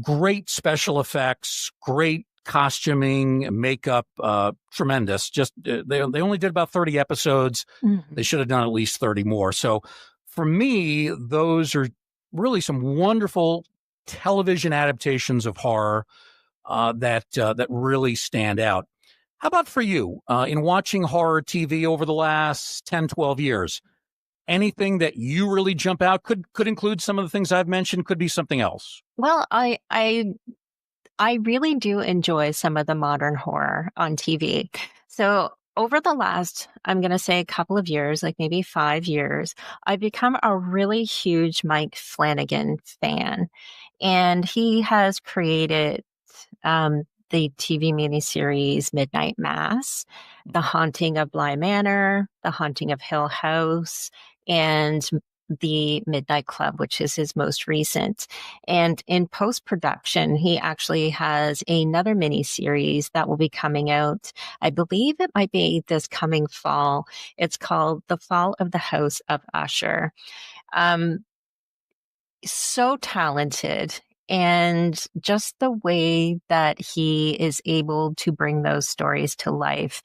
Great special effects, great costuming, makeup, tremendous. Just they only did about 30 episodes. Mm-hmm. They should have done at least 30 more. So for me, those are really some wonderful television adaptations of horror that really stand out. How about for you in watching horror TV over the last 10, 12 years? Anything that you really jump out could include some of the things I've mentioned, could be something else. Well, I really do enjoy some of the modern horror on TV. So over the last, I'm going to say a couple of years, like maybe 5 years, I've become a really huge Mike Flanagan fan. And he has created the TV miniseries Midnight Mass, The Haunting of Bly Manor, The Haunting of Hill House, and The Midnight Club, which is his most recent. And in post-production, he actually has another miniseries that will be coming out. I believe it might be this coming fall. It's called The Fall of the House of Usher. So talented. And just the way that he is able to bring those stories to life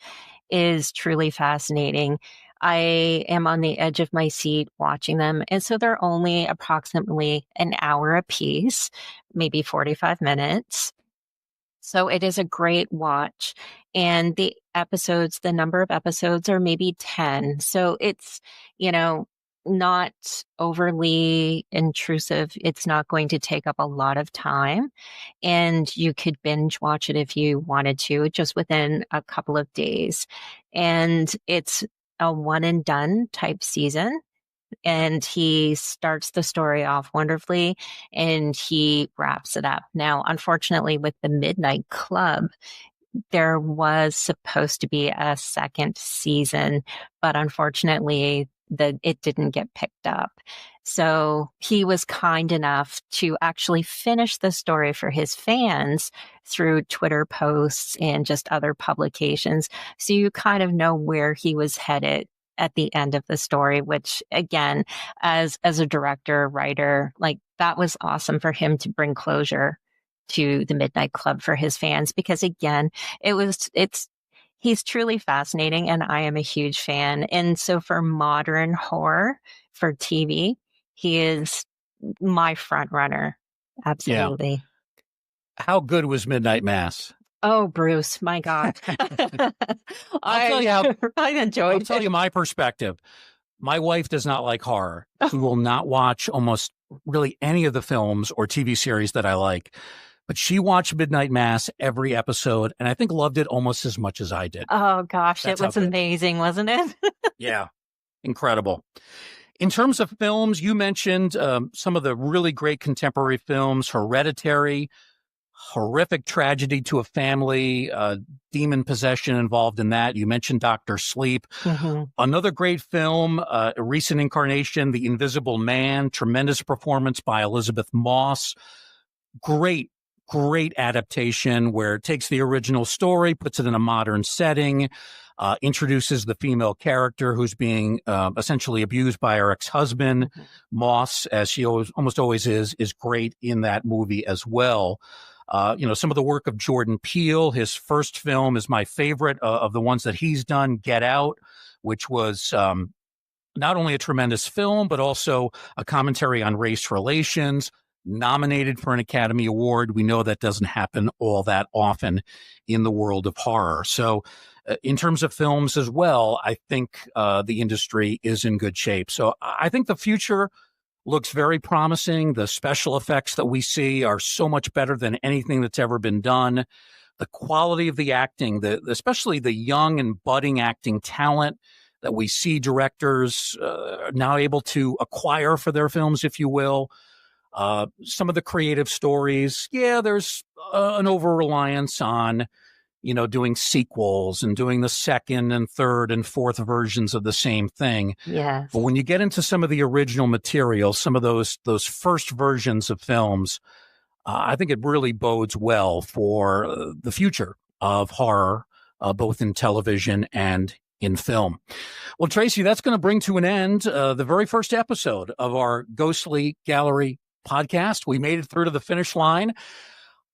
is truly fascinating. I am on the edge of my seat watching them. And so they're only approximately an hour apiece, maybe 45 minutes. So it is a great watch. And the number of episodes are maybe 10. So it's, not overly intrusive. It's not going to take up a lot of time. And you could binge watch it if you wanted to, just within a couple of days. And it's a one and done type season. And he starts the story off wonderfully and he wraps it up. Now, unfortunately, with the Midnight Club, there was supposed to be a second season, but unfortunately, it didn't get picked up. So he was kind enough to actually finish the story for his fans through Twitter posts and just other publications. So you kind of know where he was headed at the end of the story, which again, as a director, writer, like that was awesome for him to bring closure to the Midnight Club for his fans, because again, he's truly fascinating and I am a huge fan. And so for modern horror for TV, he is my front runner. Absolutely. Yeah. How good was Midnight Mass? Oh, Bruce, my God. I'll tell you how I enjoyed it. I'll tell you my perspective. My wife does not like horror. She will not watch almost really any of the films or TV series that I like. But she watched Midnight Mass every episode, and I think loved it almost as much as I did. Oh, gosh, That's it was amazing, wasn't it? Yeah, incredible. In terms of films, you mentioned some of the really great contemporary films, Hereditary, horrific tragedy to a family, demon possession involved in that. You mentioned Dr. Sleep. Mm-hmm. Another great film, a recent incarnation, The Invisible Man, tremendous performance by Elizabeth Moss. Great adaptation where it takes the original story, puts it in a modern setting, introduces the female character who's being essentially abused by her ex-husband. Mm-hmm. Moss, as she almost always is great in that movie as well. Some of the work of Jordan Peele, his first film is my favorite of the ones that he's done, Get Out, which was not only a tremendous film, but also a commentary on race relations, nominated for an Academy Award. We know that doesn't happen all that often in the world of horror. So in terms of films as well, I think the industry is in good shape. So I think the future looks very promising. The special effects that we see are so much better than anything that's ever been done. The quality of the acting, especially the young and budding acting talent that we see directors now able to acquire for their films, if you will. Some of the creative stories, there's an over-reliance on, doing sequels and doing the second and third and fourth versions of the same thing. Yes. But when you get into some of the original material, some of those first versions of films, I think it really bodes well for the future of horror, both in television and in film. Well, Tracy, that's going to bring to an end the very first episode of our Ghostly Gallery podcast. We made it through to the finish line.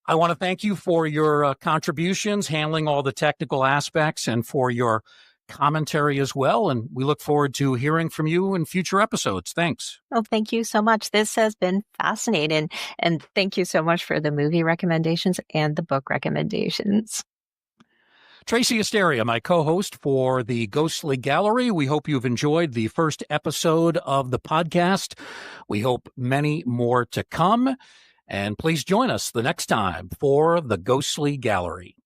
I want to thank you for your contributions, handling all the technical aspects, and for your commentary as well. And we look forward to hearing from you in future episodes. Thanks. Oh, thank you so much. This has been fascinating. And thank you so much for the movie recommendations and the book recommendations. Tracy Asteria, my co-host for the Ghostly Gallery. We hope you've enjoyed the first episode of the podcast. We hope many more to come. And please join us the next time for the Ghostly Gallery.